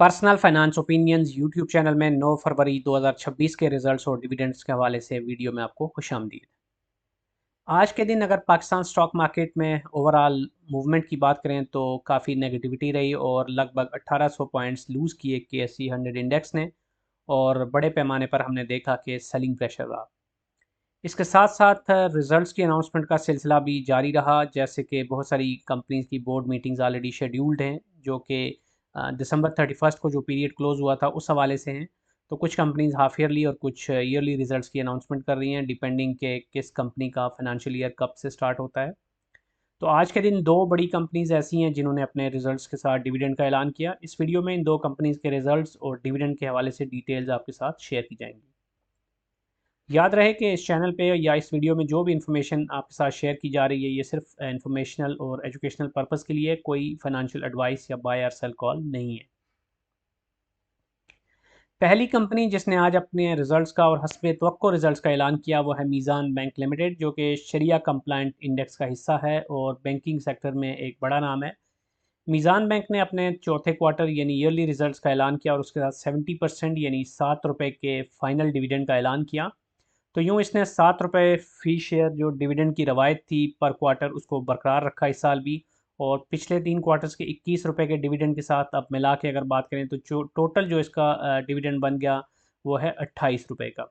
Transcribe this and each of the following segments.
Personal finance opinions YouTube channel में 9 फरवरी 2026 के results और डिविडेंड्स के हवाले से वीडियो में आपको खुशामदीद। आज के दिन अगर पाकिस्तान स्टॉक मार्केट में ओवरऑल मूवमेंट की बात करें तो काफ़ी नेगेटिविटी रही और लगभग 1800 पॉइंट्स लूज़ किए KSE 100 इंडेक्स ने। और बड़े पैमाने पर हमने देखा कि सेलिंग प्रेशर रहा। इसके साथ साथ रिजल्ट्स की अनाउंसमेंट का सिलसिला भी जारी रहा, जैसे कि बहुत सारी कंपनीज की बोर्ड मीटिंग्स ऑलरेडी शेड्यूल्ड हैं जो कि दिसंबर 31 को जो पीरियड क्लोज हुआ था उस हवाले से हैं। तो कुछ कंपनीज हाफ ईयरली और कुछ ईयरली रिजल्ट्स की अनाउंसमेंट कर रही हैं, डिपेंडिंग के किस कंपनी का फाइनेंशियल ईयर कब से स्टार्ट होता है। तो आज के दिन दो बड़ी कंपनीज ऐसी हैं जिन्होंने अपने रिजल्ट्स के साथ डिविडेंड का ऐलान किया। इस वीडियो में इन दो कंपनीज के रिजल्ट्स और डिविडेंड के हवाले से डिटेल्स आपके साथ शेयर की जाएंगी। याद रहे कि इस चैनल पे या इस वीडियो में जो भी इन्फॉर्मेशन आपके साथ शेयर की जा रही है ये सिर्फ इन्फॉर्मेशनल और एजुकेशनल पर्पस के लिए, कोई फाइनेंशियल एडवाइस या बाय और सेल कॉल नहीं है। पहली कंपनी जिसने आज अपने रिजल्ट्स का और हस्बे तवक्को रिजल्ट्स का ऐलान किया वो है मीज़ान बैंक लिमिटेड, जो कि शरिया कंप्लाइंट इंडेक्स का हिस्सा है और बैंकिंग सेक्टर में एक बड़ा नाम है। मीज़ान बैंक ने अपने चौथे क्वार्टर यानी ईयरली रिजल्ट्स का ऐलान किया और उसके साथ 70% यानी ₹7 के फाइनल डिविडेंड का ऐलान किया। तो यूँ इसने ₹7 फ़ी शेयर जो डिविडेंड की रवायत थी पर क्वार्टर उसको बरकरार रखा इस साल भी। और पिछले 3 क्वार्टर्स के ₹21 के डिविडेंड के साथ अब मिला के अगर बात करें तो जो टोटल जो इसका डिविडेंड बन गया वो है ₹28 का।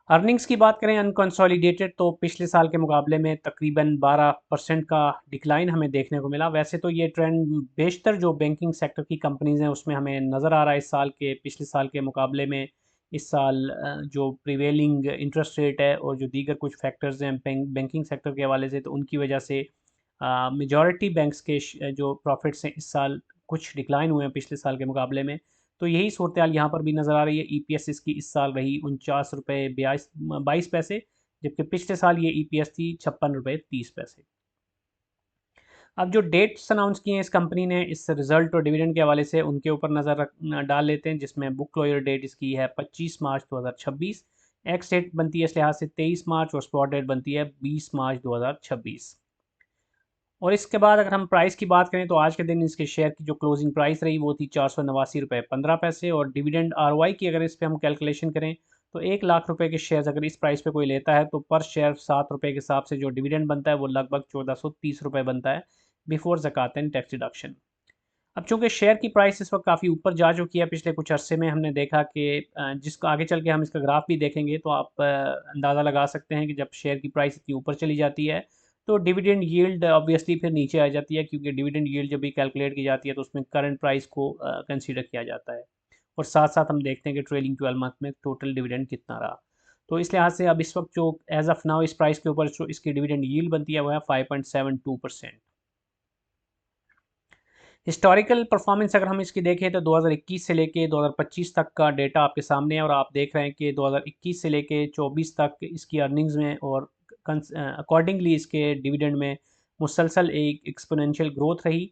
अर्निंग्स की बात करें अनकंसोलिडेटेड तो पिछले साल के मुकाबले में तकरीबन 12% का डिक्लाइन हमें देखने को मिला। वैसे तो ये ट्रेंड बेशतर जो बैंकिंग सेक्टर की कंपनीज़ हैं उसमें हमें नज़र आ रहा है इस साल के पिछले साल के मुकाबले में। इस साल जो प्रिवेलिंग इंटरेस्ट रेट है और जो दीगर कुछ फैक्टर्स हैं बैंकिंग सेक्टर के हवाले से, तो उनकी वजह से मेजॉरिटी बैंक्स के जो प्रॉफिट्स हैं इस साल कुछ डिक्लाइन हुए हैं पिछले साल के मुकाबले में। तो यही सूरत हाल यहाँ पर भी नज़र आ रही है। EPS इसकी इस साल रही ₹49.22, जबकि पिछले साल ये EPS थी ₹56.30। अब जो डेट्स अनाउंस किए हैं इस कंपनी ने इस रिजल्ट और डिविडेंड के हवाले से, उनके ऊपर नज़र डाल लेते हैं, जिसमें बुक क्लोजर डेट इसकी है 25 मार्च 2026। एक्स डेट बनती है इस लिहाज से 23 मार्च और स्पॉट डेट बनती है 20 मार्च 2026। और इसके बाद अगर हम प्राइस की बात करें तो आज के दिन इसके शेयर की जो क्लोजिंग प्राइस रही वो थी ₹489.15। और डिविडेंड ROI की अगर इस पर हम कैलकुलेशन करें तो ₹1,00,000 के शेयर अगर इस प्राइस पे कोई लेता है तो पर शेयर ₹7 के हिसाब से जो डिविडेंड बनता है वो लगभग ₹1430 बनता है बिफोर ज़कात एंड टैक्स डिडक्शन। अब चूंकि शेयर की प्राइस इस वक्त काफ़ी ऊपर जा चुकी है, पिछले कुछ अरसे में हमने देखा कि जिसका आगे चल के हम इसका ग्राफ भी देखेंगे तो आप अंदाज़ा लगा सकते हैं कि जब शेयर की प्राइस इतनी ऊपर चली जाती है तो डिविडेंड यील्ड ऑब्वियसली फिर नीचे आ जाती है, क्योंकि डिविडेंड यील्ड जब भी कैलकुलेट की जाती है तो उसमें करंट प्राइस को कंसीडर किया जाता है। और साथ साथ हम देखते हैं कि ट्रेलिंग 12 मंथ में टोटल डिविडेंड कितना रहा। तो इस लिहाज से अब इस वक्त जो एज ऑफ नाउ इस प्राइस के ऊपर जो इसकी डिविडेंड यील्ड बनती है वो है 5.72%। हिस्टोरिकल परफॉर्मेंस अगर हम इसकी देखें तो 2021 से लेके 2025 तक का डेटा आपके सामने है और आप देख रहे हैं कि 2021 से लेके 24 तक इसकी अर्निंग्स में और अकॉर्डिंगली इसके डिविडेंड में मुसलसल एक एक्सपोनेंशियल ग्रोथ रही।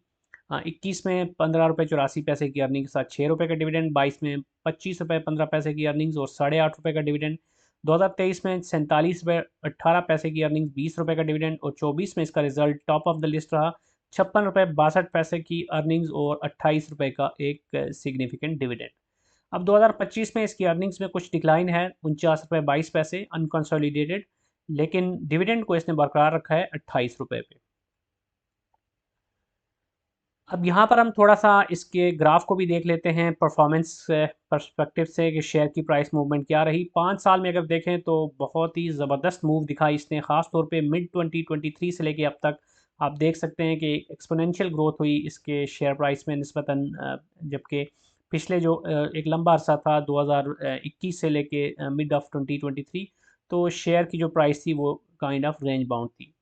21 में ₹15.84 की अर्निंग के साथ ₹6 का डिविडेंड, 22 में ₹25.15 की अर्निंग्स और ₹8.5 का डिविडेंड, 2023 में ₹47.18 की अर्निंग्स, ₹20 का डिविडेंड और 24 में इसका result top of the list रहा, ₹56.62 की अर्निंग्स और ₹28 का एक सिग्निफिकेंट डिविडेंड। अब 2025 में इसकी अर्निंग्स में कुछ डिक्लाइन है, ₹49.22 अनकंसोलिडेटेड, लेकिन डिविडेंड को इसने बरकरार रखा है ₹28 पे। अब यहाँ पर हम थोड़ा-सा इसके ग्राफ को भी देख लेते हैं परफॉर्मेंस पर्सपेक्टिव से कि शेयर की प्राइस मूवमेंट क्या रही। 5 साल में अगर देखें तो बहुत ही ज़बरदस्त मूव दिखा इसने, ख़ास तौर पे मिड 2023 से लेके अब तक। आप देख सकते हैं कि एक्स्पोनेंशियल ग्रोथ हुई इसके शेयर प्राइस में निस्बतन, जबकि पिछले जो एक लंबा अरसा था 2021 से लेके मिड ऑफ 2023, तो शेयर की जो प्राइस थी वो काइंड ऑफ रेंज बाउंड थी।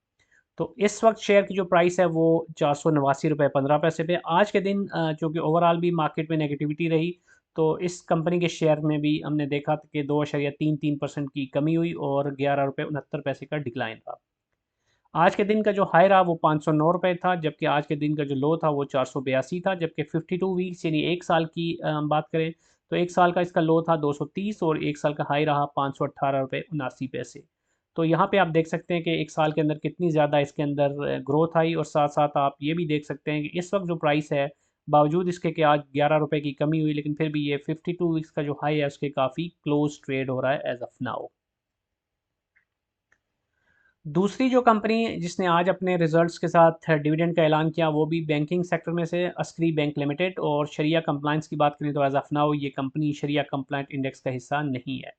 तो इस वक्त शेयर की जो प्राइस है वो ₹489.15 पे। आज के दिन चूँकि ओवरऑल भी मार्केट में नेगेटिविटी रही, तो इस कंपनी के शेयर में भी हमने देखा था कि 2.33% की कमी हुई और ₹11.69 का डिक्लाइन रहा। आज के दिन का जो हाई रहा वो ₹509 था, जबकि आज के दिन का जो लो था वो 482 था, जबकि 52 वीक्स यानी 1 साल की हम बात करें तो 1 साल का इसका लो था 230 और 1 साल का हाई रहा ₹518.79। तो यहाँ पे आप देख सकते हैं कि 1 साल के अंदर कितनी ज़्यादा इसके अंदर ग्रोथ आई और साथ-साथ आप ये भी देख सकते हैं कि इस वक्त जो प्राइस है बावजूद इसके कि आज 11 रुपये की कमी हुई, लेकिन फिर भी ये 52 वीक्स का जो हाई है उसके काफ़ी क्लोज ट्रेड हो रहा है एज ऑफ नाउ। दूसरी जो कंपनी जिसने आज अपने रिजल्ट्स के साथ डिविडेंड का ऐलान किया वो भी बैंकिंग सेक्टर में से अस्करी बैंक लिमिटेड, और शरिया कंप्लाइंस की बात करें तो एज ऑफ नाउ ये कंपनी शरिया कंप्लाइंट इंडेक्स का हिस्सा नहीं है।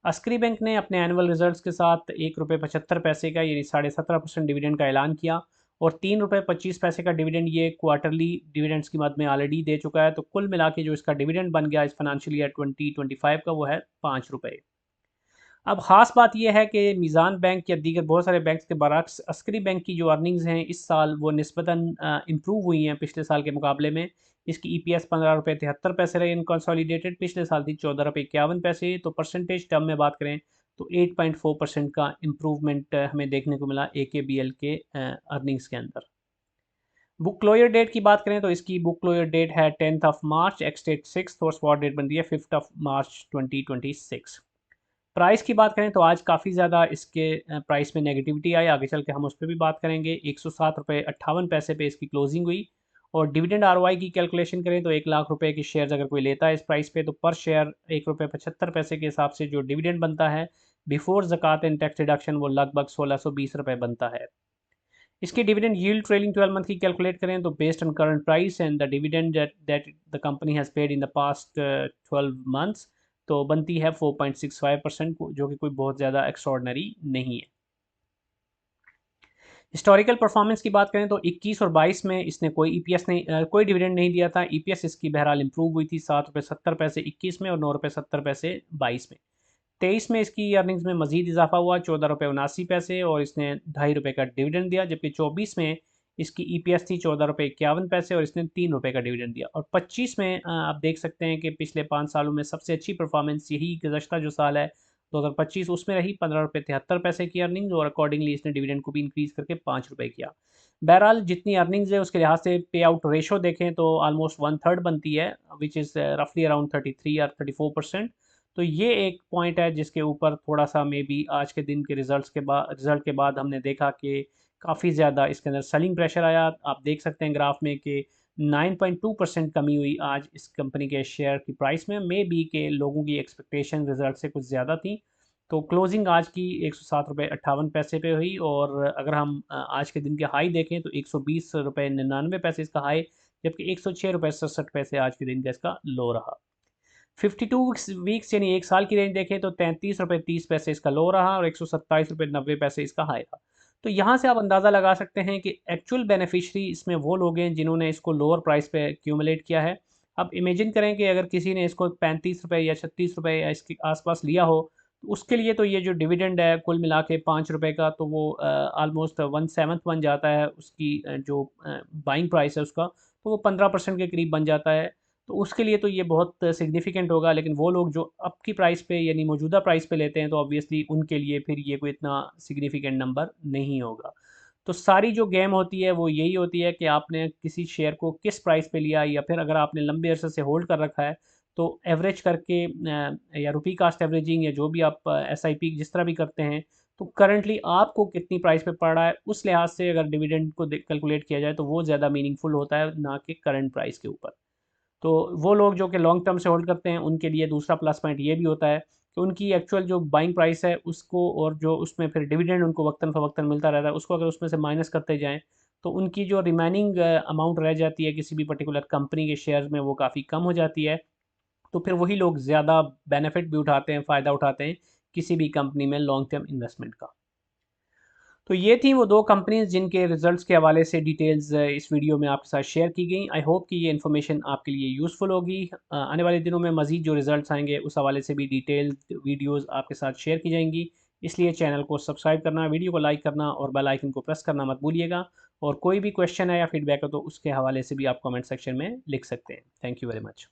अस्करी बैंक ने अपने एनुअल रिजल्ट्स के साथ 1 रुपये 75 पैसे का यानी 17.5% डिविडेंड का ऐलान किया, और 3 रुपये 25 पैसे का डिविडेंड ये क्वार्टरली डिविडेंड्स की मद में ऑलरेडी दे चुका है। तो कुल मिला के जो इसका डिविडेंड बन गया इस फाइनेंशियल ईयर 2025 का वो है 5 रुपये। अब ख़ास बात यह है कि मीज़ान बैंक या दीगर बहुत सारे बैंक्स के बरक्स अस्करी बैंक की जो अर्निंग्स हैं इस साल वो निस्बतन इम्प्रूव हुई हैं पिछले साल के मुकाबले में। इसकी EPS 15 रुपये 73 पैसे रही इन कंसोलिडेटेड, पिछले साल थी 14 रुपये 51 पैसे। तो परसेंटेज टर्म में बात करें तो 8.4% का इम्प्रूवमेंट हमें देखने को मिला AKBL के अर्निंग्स के अंदर। बुक क्लोजर डेट की बात करें तो इसकी बुक क्लोजर डेट है 10 मार्च, एक्स डेट 6 और स्पॉट डेट बनती है 5 मार्च 2026। प्राइस की बात करें तो आज काफ़ी ज़्यादा इसके प्राइस में नेगेटिविटी आई, आगे चल के हम उस पर भी बात करेंगे। 107 रुपये 58 पैसे पे इसकी क्लोजिंग हुई। और डिविडेंड ROI की कैलकुलेशन करें तो 1 लाख रुपए के शेयर्स अगर कोई लेता है इस प्राइस पे तो पर शेयर 1 रुपये 75 पैसे के हिसाब से जो डिविडेंड बनता है बिफोर ज़कात एंड टैक्स डिडक्शन वो लगभग 1620 रुपये बनता है। इसकी डिविडेंड यील्ड ट्रेलिंग 12 मंथ की कैलकुलेट करें तो based on current price and the dividend that the company has paid in the past 12 months तो बनती है 4.65%, जो कि कोई बहुत ज़्यादा एक्स्ट्रॉर्डनरी नहीं है। हिस्टोरिकल परफॉर्मेंस की बात करें तो 21 और 22 में इसने कोई EPS नहीं कोई डिविडेंड नहीं दिया था। EPS इसकी बहरहाल इंप्रूव हुई थी 7 रुपये 70 पैसे 21 में और 9 रुपये 70 पैसे 22 में। 23 में इसकी अर्निंग्स में मजीद इजाफा हुआ 14 रुपये 79 पैसे और इसने 2.5 रुपये का डिविडेंड दिया, जबकि 24 में इसकी EPS थी 14 रुपये 51 पैसे और इसने 3 रुपये का डिविडेंड दिया। और 25 में आप देख सकते हैं कि पिछले 5 सालों में सबसे अच्छी परफॉर्मेंस यही गुज़श्ता जो साल है 2025 उसमें रही 15 रुपये 73 पैसे की अर्निंग्स, और अकॉर्डिंगली इसने डिविडेंड को भी इंक्रीज करके 5 रुपये किया। बहरहाल जितनी अर्निंग्स है उसके लिहाज से पे आउट रेशो देखें तो ऑलमोस्ट 1/3 बनती है, विच इज़ रफली अराउंड 33 या 34%। तो ये एक पॉइंट है जिसके ऊपर थोड़ा सा मे बी आज के दिन के रिजल्ट के बाद हमने देखा कि काफ़ी ज़्यादा इसके अंदर सेलिंग प्रेशर आया। आप देख सकते हैं ग्राफ में कि 9.2% कमी हुई आज इस कंपनी के शेयर की प्राइस में, मे बी के लोगों की एक्सपेक्टेशन रिजल्ट से कुछ ज़्यादा थी। तो क्लोजिंग आज की 107 रुपये 58 पैसे पे हुई, और अगर हम आज के दिन के हाई देखें तो 120 रुपये 99 पैसे इसका हाई, जबकि 106 रुपये 67 पैसे आज के दिन का इसका लो रहा। 52 वीक्स यानी एक साल की रेंज देखें तो 33 रुपये 30 पैसे इसका लो रहा और 127 रुपये 90 पैसे इसका हाई रहा। तो यहाँ से आप अंदाज़ा लगा सकते हैं कि एक्चुअल बेनिफिशरी इसमें वो लोग हैं जिन्होंने इसको लोअर प्राइस पे एक्यूमुलेट किया है। अब इमेजिन करें कि अगर किसी ने इसको 35 रुपये या 36 रुपये या इसके आसपास लिया हो तो उसके लिए तो ये जो डिविडेंड है कुल मिला के 5 रुपये का तो वो ऑलमोस्ट 1/7 बन जाता है उसकी जो बाइंग प्राइस है उसका, तो वो 15% के करीब बन जाता है। तो उसके लिए तो ये बहुत सिग्निफिकेंट होगा, लेकिन वो लोग जो अब की प्राइस पे यानी मौजूदा प्राइस पे लेते हैं तो ऑब्वियसली उनके लिए फिर ये कोई इतना सिग्निफिकेंट नंबर नहीं होगा। तो सारी जो गेम होती है वो यही होती है कि आपने किसी शेयर को किस प्राइस पे लिया, या फिर अगर आपने लंबे अरसे से होल्ड कर रखा है तो एवरेज करके या रुपी कास्ट एवरेजिंग या जो भी आप SIP जिस तरह भी करते हैं तो करंटली आपको कितनी प्राइस पे पड़ रहा है उस लिहाज से अगर डिविडेंड को कैलकुलेट किया जाए तो वो ज़्यादा मीनिंगफुल होता है ना कि करंट प्राइस के ऊपर। तो वो लोग जो कि लॉन्ग टर्म से होल्ड करते हैं उनके लिए दूसरा प्लस पॉइंट ये भी होता है कि उनकी एक्चुअल जो बाइंग प्राइस है उसको और जो उसमें फिर डिविडेंड उनको वक्तन फ़वक्तन मिलता रहता है उसको अगर उसमें से माइनस करते जाएँ तो उनकी जो रिमेनिंग अमाउंट रह जाती है किसी भी पर्टिकुलर कंपनी के शेयर्स में वो काफ़ी कम हो जाती है। तो फिर वही लोग ज़्यादा बेनिफिट भी उठाते हैं, फ़ायदा उठाते हैं किसी भी कंपनी में लॉन्ग टर्म इन्वेस्टमेंट का। तो ये थी वो दो कंपनीज जिनके रिजल्ट्स के हवाले से डिटेल्स इस वीडियो में आपके साथ शेयर की गई। आई होप कि ये इन्फॉर्मेशन आपके लिए यूज़फुल होगी। आने वाले दिनों में मज़ीद जो रिजल्ट्स आएंगे उस हवाले से भी डिटेल्ड वीडियोस आपके साथ शेयर की जाएंगी। इसलिए चैनल को सब्सक्राइब करना, वीडियो को लाइक करना और बेल आइकन को प्रेस करना मत भूलिएगा। और कोई भी क्वेश्चन है या फीडबैक है तो उसके हवाले से भी आप कमेंट सेक्शन में लिख सकते हैं। Thank you very much.